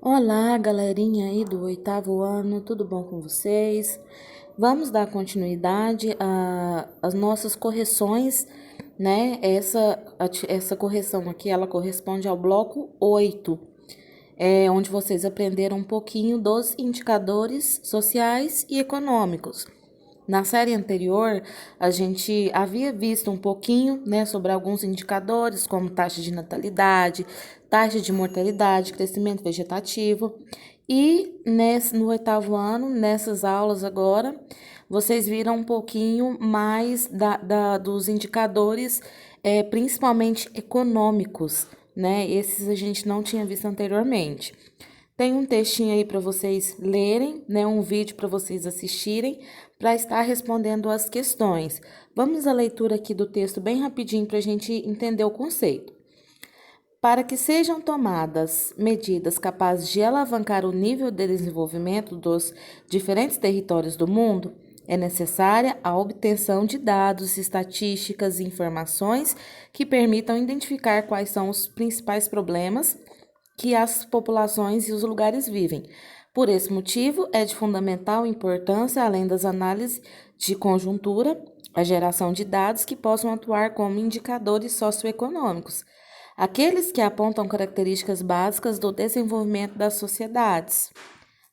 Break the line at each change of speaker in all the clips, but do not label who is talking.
Olá, galerinha aí do oitavo ano, tudo bom com vocês? Vamos dar continuidade às nossas correções, né? Essa correção aqui, ela corresponde ao bloco 8, onde vocês aprenderam um pouquinho dos indicadores sociais e econômicos. Na série anterior, a gente havia visto um pouquinho, né, sobre alguns indicadores, como taxa de natalidade, taxa de mortalidade, crescimento vegetativo. E no oitavo ano, nessas aulas agora, vocês viram um pouquinho mais dos indicadores, principalmente econômicos, né? Esses a gente não tinha visto anteriormente. Tem um textinho aí para vocês lerem, né? Um vídeo para vocês assistirem, para estar respondendo as questões. Vamos à leitura aqui do texto bem rapidinho para a gente entender o conceito. Para que sejam tomadas medidas capazes de alavancar o nível de desenvolvimento dos diferentes territórios do mundo, é necessária a obtenção de dados, estatísticas e informações que permitam identificar quais são os principais problemas que as populações e os lugares vivem. Por esse motivo, é de fundamental importância, além das análises de conjuntura, a geração de dados que possam atuar como indicadores socioeconômicos, aqueles que apontam características básicas do desenvolvimento das sociedades.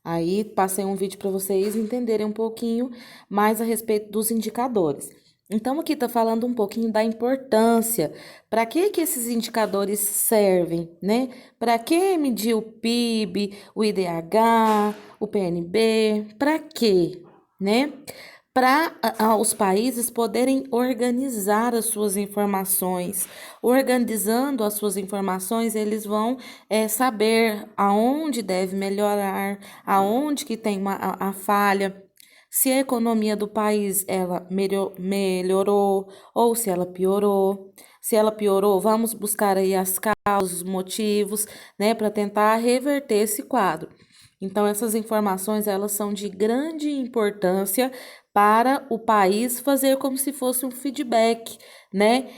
Aí passei um vídeo para vocês entenderem um pouquinho mais a respeito dos indicadores. Então, aqui está falando um pouquinho da importância. Para que esses indicadores servem, né? Para que medir o PIB, o IDH, o PNB? Para quê, né? Para os países poderem organizar as suas informações. Organizando as suas informações, eles vão saber aonde deve melhorar, aonde que tem a falha, se a economia do país ela melhorou ou se ela piorou. Se ela piorou, vamos buscar aí as causas, os motivos, né, para tentar reverter esse quadro. Então, essas informações elas são de grande importância para o país fazer como se fosse um feedback, né,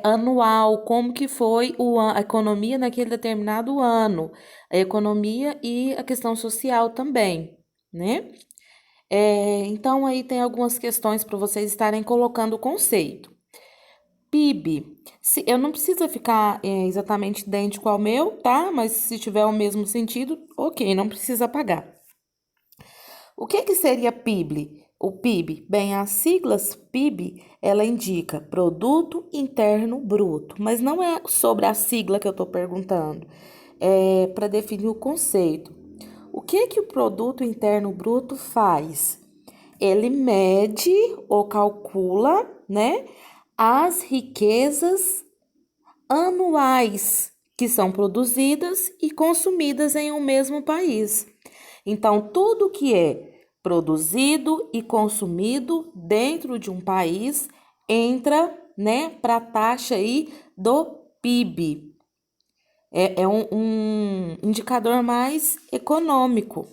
anual, como que foi a economia naquele determinado ano, a economia e a questão social também, né? Então, aí tem algumas questões para vocês estarem colocando o conceito. PIB. Eu não precisa ficar exatamente idêntico ao meu, tá? Mas se tiver o mesmo sentido, ok, não precisa apagar. O que seria PIB? O PIB, bem, as siglas PIB, ela indica Produto Interno Bruto, mas não é sobre a sigla que eu estou perguntando, é para definir o conceito. O que o Produto Interno Bruto faz? Ele mede ou calcula, né, as riquezas anuais que são produzidas e consumidas em um mesmo país. Então, tudo que é produzido e consumido dentro de um país entra, né, para a taxa aí do PIB. É um indicador mais econômico,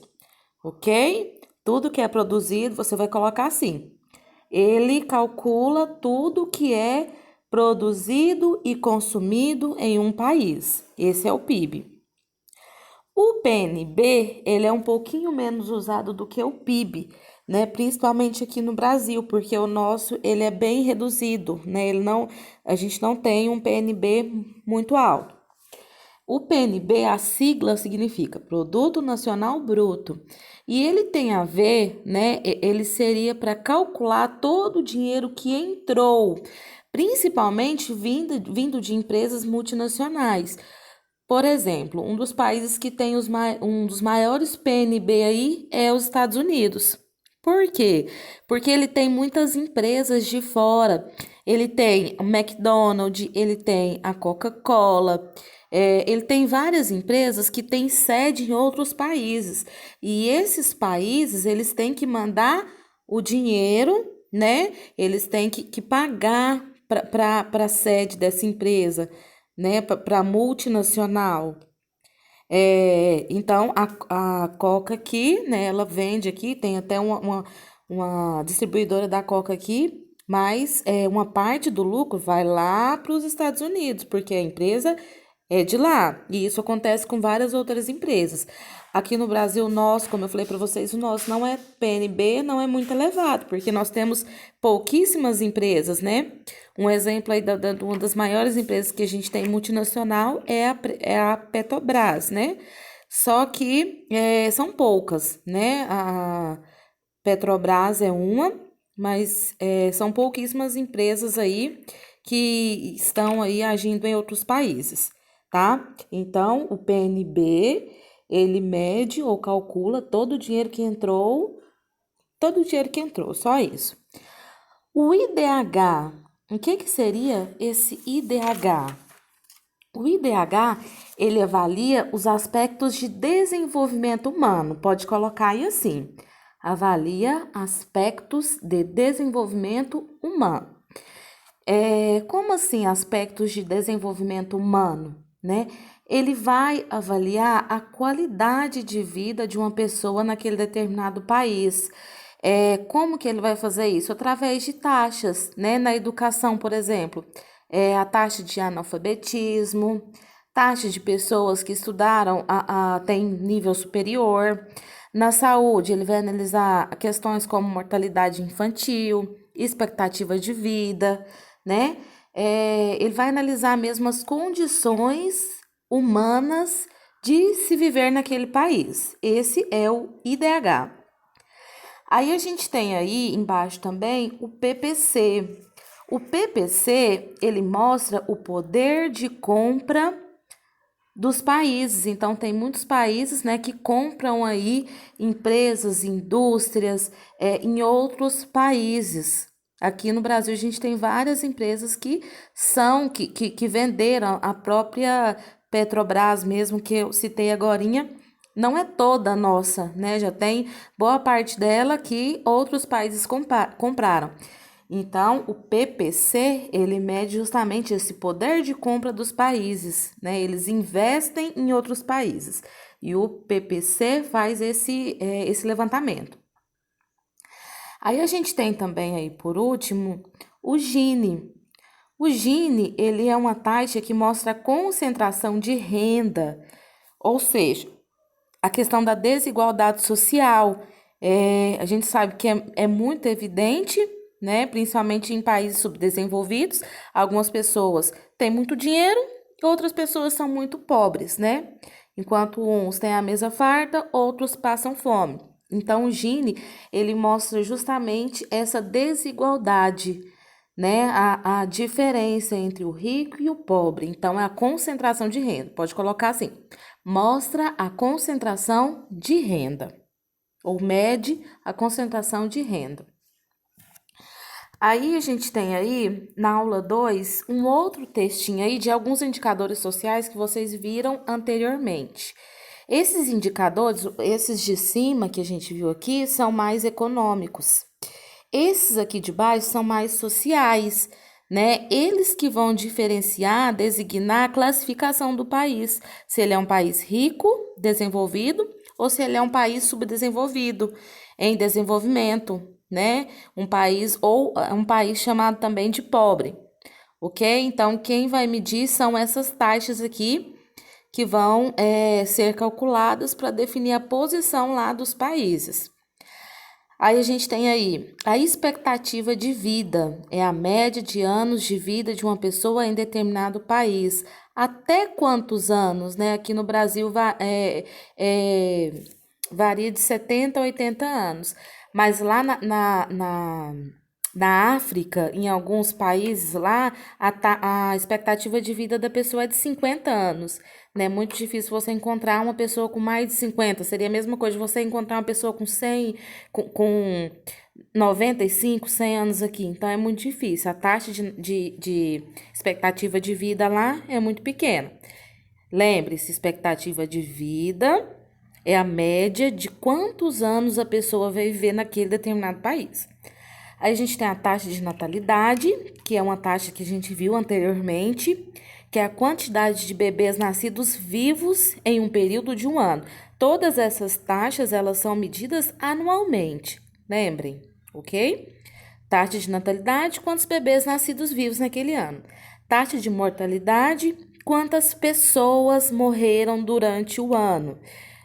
ok? Tudo que é produzido, você vai colocar assim. Ele calcula tudo que é produzido e consumido em um país. Esse é o PIB. O PNB, ele é um pouquinho menos usado do que o PIB, né? Principalmente aqui no Brasil, porque o nosso, ele é bem reduzido, né? A gente não tem um PNB muito alto. O PNB, a sigla significa Produto Nacional Bruto. E ele tem a ver, né? Ele seria para calcular todo o dinheiro que entrou, principalmente vindo de empresas multinacionais. Por exemplo, um dos países que tem um dos maiores PNB aí é os Estados Unidos. Por quê? Porque ele tem muitas empresas de fora. Ele tem o McDonald's, ele tem a Coca-Cola, ele tem várias empresas que têm sede em outros países. E esses países, eles têm que mandar o dinheiro, né? Eles têm que pagar para a sede dessa empresa, né, para multinacional. Então, a Coca aqui, né, ela vende aqui, tem até uma distribuidora da Coca aqui, mas uma parte do lucro vai lá para os Estados Unidos, porque a empresa é de lá. E isso acontece com várias outras empresas. Aqui no Brasil, o nosso, como eu falei para vocês, o nosso não é PNB, não é muito elevado, porque nós temos pouquíssimas empresas, né? Um exemplo aí de uma das maiores empresas que a gente tem multinacional é a Petrobras, né? Só que são poucas, né? A Petrobras é uma, mas são pouquíssimas empresas aí que estão aí agindo em outros países, tá? Então, o PNB, ele mede ou calcula todo o dinheiro que entrou, só isso. O IDH, o que seria esse IDH? O IDH, ele avalia os aspectos de desenvolvimento humano. Pode colocar aí assim: avalia aspectos de desenvolvimento humano. Como assim aspectos de desenvolvimento humano, né? Ele vai avaliar a qualidade de vida de uma pessoa naquele determinado país. Como que ele vai fazer isso? Através de taxas, né? Na educação, por exemplo, a taxa de analfabetismo, taxa de pessoas que estudaram tem nível superior. Na saúde, ele vai analisar questões como mortalidade infantil, expectativa de vida, né? Ele vai analisar mesmo as condições humanas de se viver naquele país. Esse é o IDH. Aí a gente tem aí embaixo também o PPC. O PPC, ele mostra o poder de compra dos países. Então, tem muitos países, né, que compram aí empresas, indústrias, em outros países. Aqui no Brasil, a gente tem várias empresas que venderam a própria Petrobras, mesmo que eu citei agorinha, não é toda nossa, né? Já tem boa parte dela que outros países compraram. Então, o PPC, ele mede justamente esse poder de compra dos países, né? Eles investem em outros países. E o PPC faz esse levantamento. Aí a gente tem também aí, por último, o Gini. O Gini, ele é uma taxa que mostra a concentração de renda, ou seja, a questão da desigualdade social. A gente sabe que é muito evidente, né? Principalmente em países subdesenvolvidos. Algumas pessoas têm muito dinheiro, outras pessoas são muito pobres, né? Enquanto uns têm a mesa farta, outros passam fome. Então, o Gini, ele mostra justamente essa desigualdade, né? A diferença entre o rico e o pobre. Então, é a concentração de renda. Pode colocar assim: mostra a concentração de renda, ou mede a concentração de renda. Aí a gente tem aí, na aula 2, um outro textinho aí de alguns indicadores sociais que vocês viram anteriormente. Esses indicadores, esses de cima que a gente viu aqui, são mais econômicos. Esses aqui de baixo são mais sociais, né? Eles que vão diferenciar, designar a classificação do país, se ele é um país rico, desenvolvido, ou se ele é um país subdesenvolvido, em desenvolvimento, né? Um país ou um país chamado também de pobre, ok? Então, quem vai medir são essas taxas aqui que vão ser calculadas para definir a posição lá dos países. Aí a gente tem aí a expectativa de vida, é a média de anos de vida de uma pessoa em determinado país. Até quantos anos, né? Aqui no Brasil varia de 70 a 80 anos. Mas lá na África, em alguns países lá, a expectativa de vida da pessoa é de 50 anos. Né? É muito difícil você encontrar uma pessoa com mais de 50. Seria a mesma coisa de você encontrar uma pessoa com 100, com 95, 100 anos aqui. Então, é muito difícil. A taxa de expectativa de vida lá é muito pequena. Lembre-se, expectativa de vida é a média de quantos anos a pessoa vai viver naquele determinado país. Aí a gente tem a taxa de natalidade, que é uma taxa que a gente viu anteriormente, que é a quantidade de bebês nascidos vivos em um período de um ano. Todas essas taxas, elas são medidas anualmente, lembrem, ok? Taxa de natalidade, quantos bebês nascidos vivos naquele ano. Taxa de mortalidade, quantas pessoas morreram durante o ano.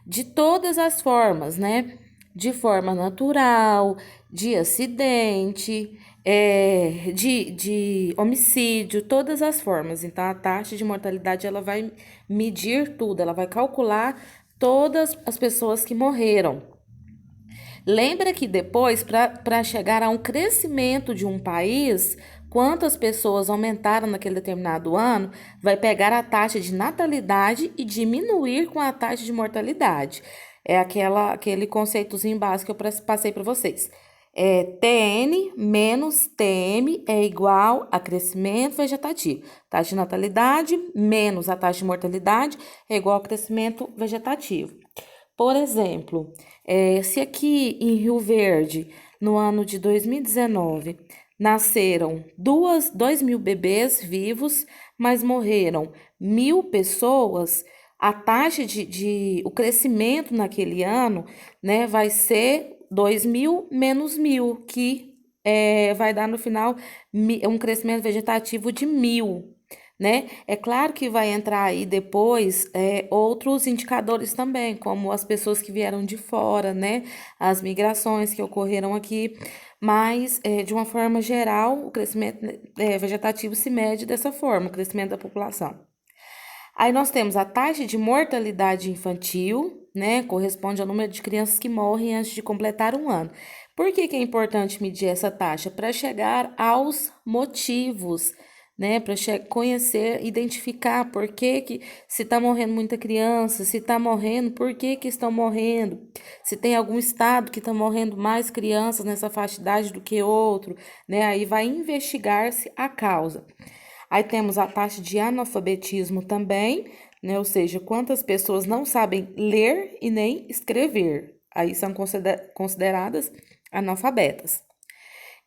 De todas as formas, né? De forma natural, de acidente, de homicídio, todas as formas. Então, a taxa de mortalidade, ela vai medir tudo, ela vai calcular todas as pessoas que morreram. Lembra que depois, para chegar a um crescimento de um país, quantas pessoas aumentaram naquele determinado ano, vai pegar a taxa de natalidade e diminuir com a taxa de mortalidade. É aquele conceitozinho básico que eu passei para vocês. TN menos TM é igual a crescimento vegetativo. Taxa de natalidade menos a taxa de mortalidade é igual ao crescimento vegetativo. Por exemplo, se aqui em Rio Verde, no ano de 2019, nasceram 2.000 bebês vivos, mas morreram 1.000 pessoas, a taxa o crescimento naquele ano, né, vai ser 2.000 menos 1.000, que vai dar no final um crescimento vegetativo de 1.000. Né? É claro que vai entrar aí depois outros indicadores também, como as pessoas que vieram de fora, né? As migrações que ocorreram aqui, mas de uma forma geral, o crescimento vegetativo se mede dessa forma, o crescimento da população. Aí nós temos a taxa de mortalidade infantil, né? Corresponde ao número de crianças que morrem antes de completar um ano. Por que é importante medir essa taxa? Para chegar aos motivos, né? Para conhecer, identificar por que se está morrendo muita criança, se está morrendo, por que estão morrendo, se tem algum estado que está morrendo mais crianças nessa faixa de idade do que outro, né? Aí vai investigar-se a causa. Aí temos a taxa de analfabetismo também, né? Ou seja, quantas pessoas não sabem ler e nem escrever. Aí são consideradas analfabetas.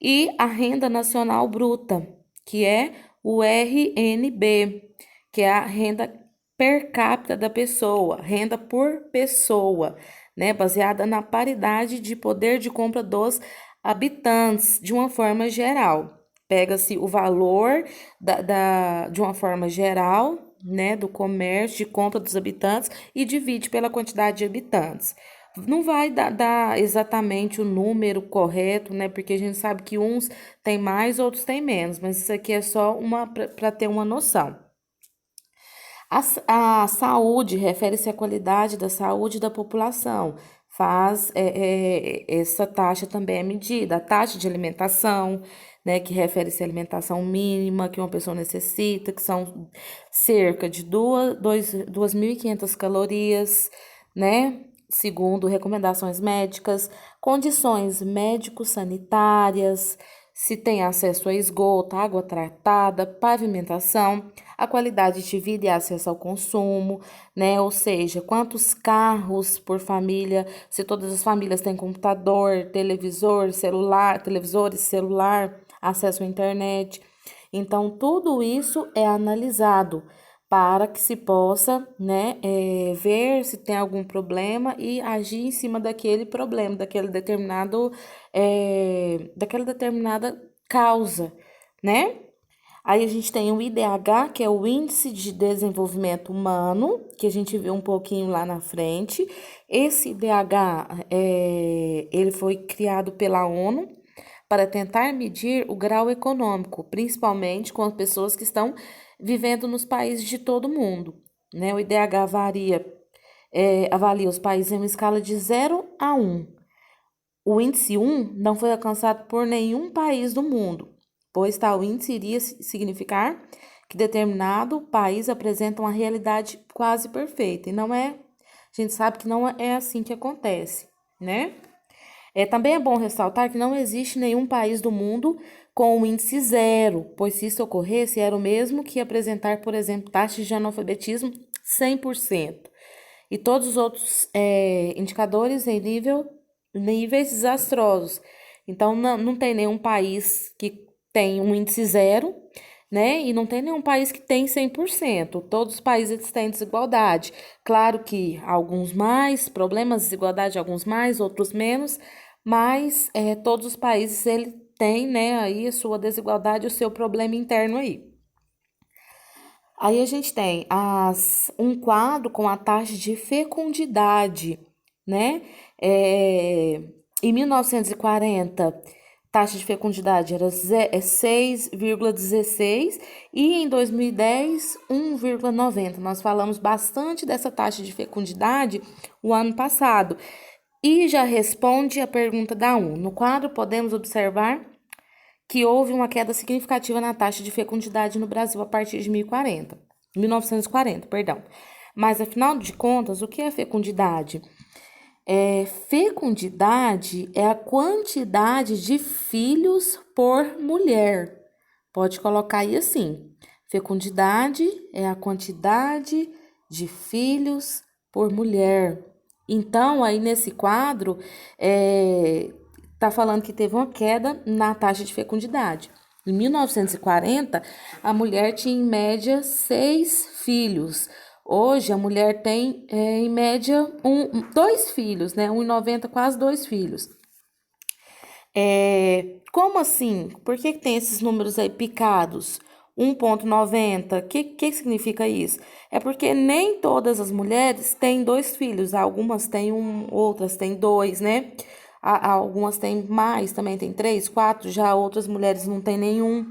E a renda nacional bruta, que é o RNB, que é a renda per capita da pessoa, renda por pessoa, né? Baseada na paridade de poder de compra dos habitantes, de uma forma geral. Pega-se o valor de uma forma geral, né, do comércio, de compra dos habitantes e divide pela quantidade de habitantes. Não vai dar exatamente o número correto, né, porque a gente sabe que uns têm mais, outros têm menos, mas isso aqui é só para ter uma noção. A saúde refere-se à qualidade da saúde da população. Essa taxa também é medida. A taxa de alimentação, né, que refere-se à alimentação mínima que uma pessoa necessita, que são cerca de 2.500 calorias, né, segundo recomendações médicas, condições médico-sanitárias, se tem acesso a esgoto, água tratada, pavimentação, a qualidade de vida e acesso ao consumo, né? Ou seja, quantos carros por família, se todas as famílias têm computador, televisores, celular, acesso à internet. Então, tudo isso é analisado para que se possa, né, ver se tem algum problema e agir em cima daquele problema, daquela determinada causa, né? Aí a gente tem o IDH, que é o Índice de Desenvolvimento Humano, que a gente viu um pouquinho lá na frente. Esse IDH, ele foi criado pela ONU para tentar medir o grau econômico, principalmente com as pessoas que estão vivendo nos países de todo o mundo, né? O IDH avalia os países em uma escala de 0 a 1. O índice 1 não foi alcançado por nenhum país do mundo, pois tal índice iria significar que determinado país apresenta uma realidade quase perfeita, e não é, a gente sabe que não é assim que acontece, né? Também é bom ressaltar que não existe nenhum país do mundo com o índice 0, pois se isso ocorresse, era o mesmo que apresentar, por exemplo, taxas de analfabetismo 100%. E todos os outros indicadores em níveis desastrosos. Então, não tem nenhum país que tem um índice 0, né? E não tem nenhum país que tem 100%. Todos os países têm desigualdade. Claro que alguns mais, problemas de desigualdade, alguns mais, outros menos, mas todos os países têm, né, aí a sua desigualdade, o seu problema interno aí. Aí a gente tem um quadro com a taxa de fecundidade, né? É, em 1940, taxa de fecundidade era 6,16 e em 2010, 1,90. Nós falamos bastante dessa taxa de fecundidade o ano passado. E já responde a pergunta da 1. No quadro, podemos observar que houve uma queda significativa na taxa de fecundidade no Brasil a partir de 1940, perdão. Mas, afinal de contas, o que é fecundidade? Fecundidade é a quantidade de filhos por mulher. Pode colocar aí assim. Fecundidade é a quantidade de filhos por mulher. Então, aí nesse quadro, tá falando que teve uma queda na taxa de fecundidade. Em 1940, a mulher tinha em média 6 filhos. Hoje, a mulher tem, em média, dois filhos, né? 1,90, quase 2 filhos. Como assim? Por que tem esses números aí picados? 1,90, que significa isso? É porque nem todas as mulheres têm 2 filhos, algumas têm um, outras têm dois, né? Algumas têm mais, também tem 3, 4, já outras mulheres não têm nenhum.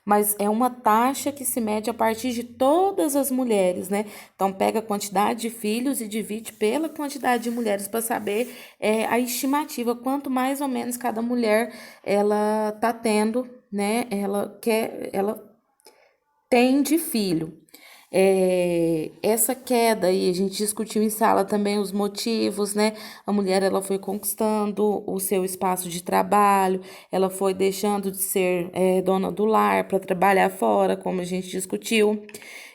Mas é uma taxa que se mede a partir de todas as mulheres, né? Então, pega a quantidade de filhos e divide pela quantidade de mulheres para saber a estimativa, quanto mais ou menos cada mulher ela tá tendo, né? Ela tem de filho. Essa queda aí, a gente discutiu em sala também os motivos, né? A mulher ela foi conquistando o seu espaço de trabalho, ela foi deixando de ser dona do lar para trabalhar fora, como a gente discutiu.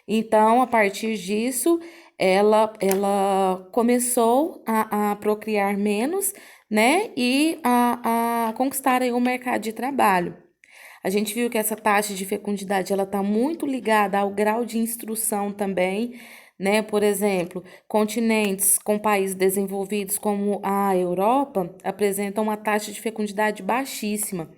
Então, a partir disso, ela começou a procriar menos, né? E a conquistar aí o mercado de trabalho. A gente viu que essa taxa de fecundidade ela está muito ligada ao grau de instrução também, né? Por exemplo, continentes com países desenvolvidos como a Europa apresentam uma taxa de fecundidade baixíssima,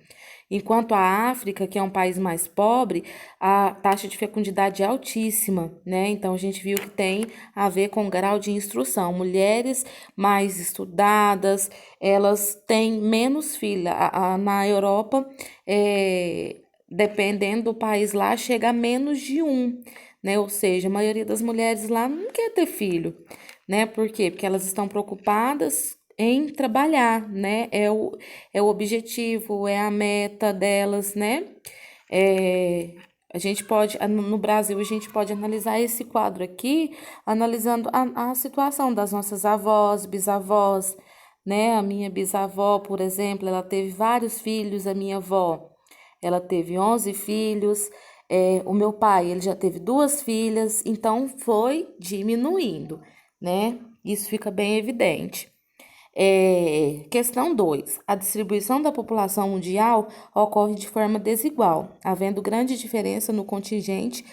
enquanto a África, que é um país mais pobre, a taxa de fecundidade é altíssima, né? Então a gente viu que tem a ver com o grau de instrução. Mulheres mais estudadas, elas têm menos filha. Na Europa, dependendo do país lá, chega a menos de um, né? Ou seja, a maioria das mulheres lá não quer ter filho, né? Por quê? Porque elas estão preocupadas em trabalhar, né? É o objetivo, é a meta delas, né? A gente pode, no Brasil, a gente pode analisar esse quadro aqui, analisando a situação das nossas avós, bisavós, né? A minha bisavó, por exemplo, ela teve vários filhos, a minha avó, ela teve 11 filhos, o meu pai, ele já teve 2 filhas, então foi diminuindo, né? Isso fica bem evidente. Questão 2. A distribuição da população mundial ocorre de forma desigual, havendo grande diferença no contingente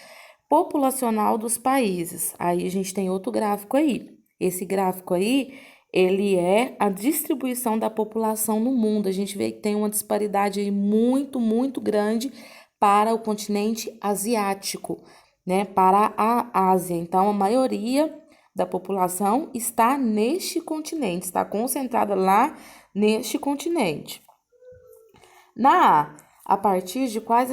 populacional dos países. Aí a gente tem outro gráfico aí. Esse gráfico aí, ele é a distribuição da população no mundo. A gente vê que tem uma disparidade aí muito, muito grande para o continente asiático, né? Para a Ásia. Então, a maioria da população está neste continente, está concentrada lá neste continente. Na A, a partir de quais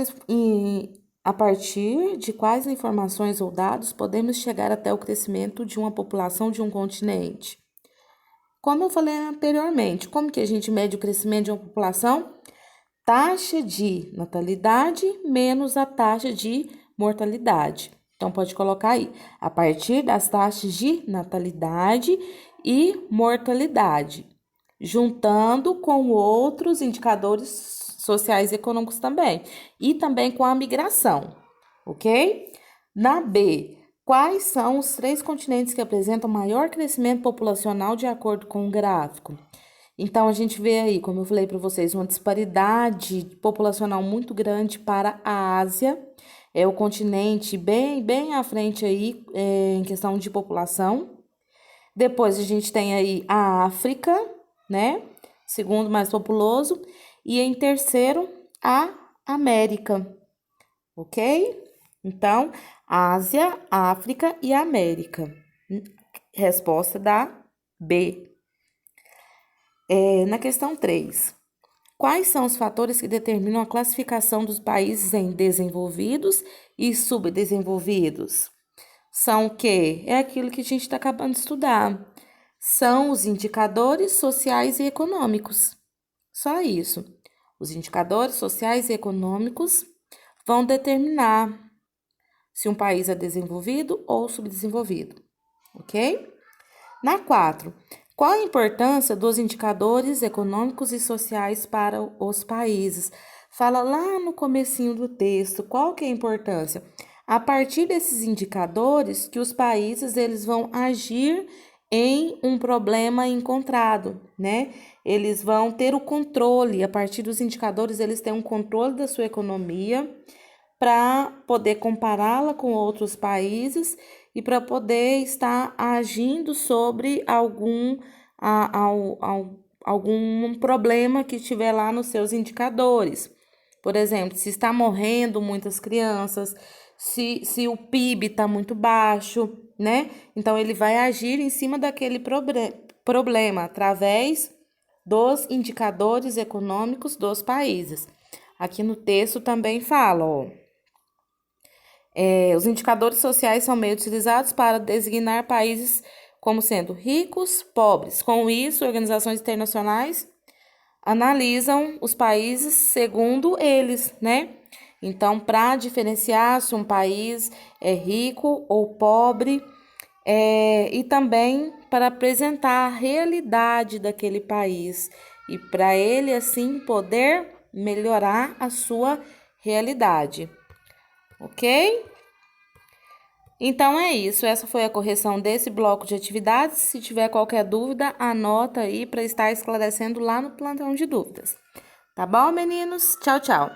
informações ou dados podemos chegar até o crescimento de uma população de um continente? Como eu falei anteriormente, como que a gente mede o crescimento de uma população? Taxa de natalidade menos a taxa de mortalidade. Então, pode colocar aí, a partir das taxas de natalidade e mortalidade, juntando com outros indicadores sociais e econômicos também, e também com a migração, ok? Na B, quais são os 3 continentes que apresentam maior crescimento populacional de acordo com o gráfico? Então, a gente vê aí, como eu falei para vocês, uma disparidade populacional muito grande para a Ásia. É o continente bem à frente aí, em questão de população. Depois, a gente tem aí a África, né? Segundo mais populoso. E em terceiro, a América, ok? Então, Ásia, África e América. Resposta da B. Na questão 3. Quais são os fatores que determinam a classificação dos países em desenvolvidos e subdesenvolvidos? São o quê? É aquilo que a gente está acabando de estudar. São os indicadores sociais e econômicos. Só isso. Os indicadores sociais e econômicos vão determinar se um país é desenvolvido ou subdesenvolvido, ok? Na 4, qual a importância dos indicadores econômicos e sociais para os países? Fala lá no comecinho do texto, qual que é a importância? A partir desses indicadores que os países eles vão agir em um problema encontrado, né? Eles vão ter o controle, a partir dos indicadores eles têm um controle da sua economia para poder compará-la com outros países e para poder estar agindo sobre algum problema que tiver lá nos seus indicadores. Por exemplo, se está morrendo muitas crianças, se o PIB está muito baixo, né? Então, ele vai agir em cima daquele problema através dos indicadores econômicos dos países. Aqui no texto também fala, ó. Os indicadores sociais são meio utilizados para designar países como sendo ricos, pobres. Com isso, organizações internacionais analisam os países segundo eles, né? Então, para diferenciar se um país é rico ou pobre, e também para apresentar a realidade daquele país e para ele, assim, poder melhorar a sua realidade. Ok? Então é isso, essa foi a correção desse bloco de atividades. Se tiver qualquer dúvida, anota aí para estar esclarecendo lá no plantão de dúvidas. Tá bom, meninos? Tchau, tchau.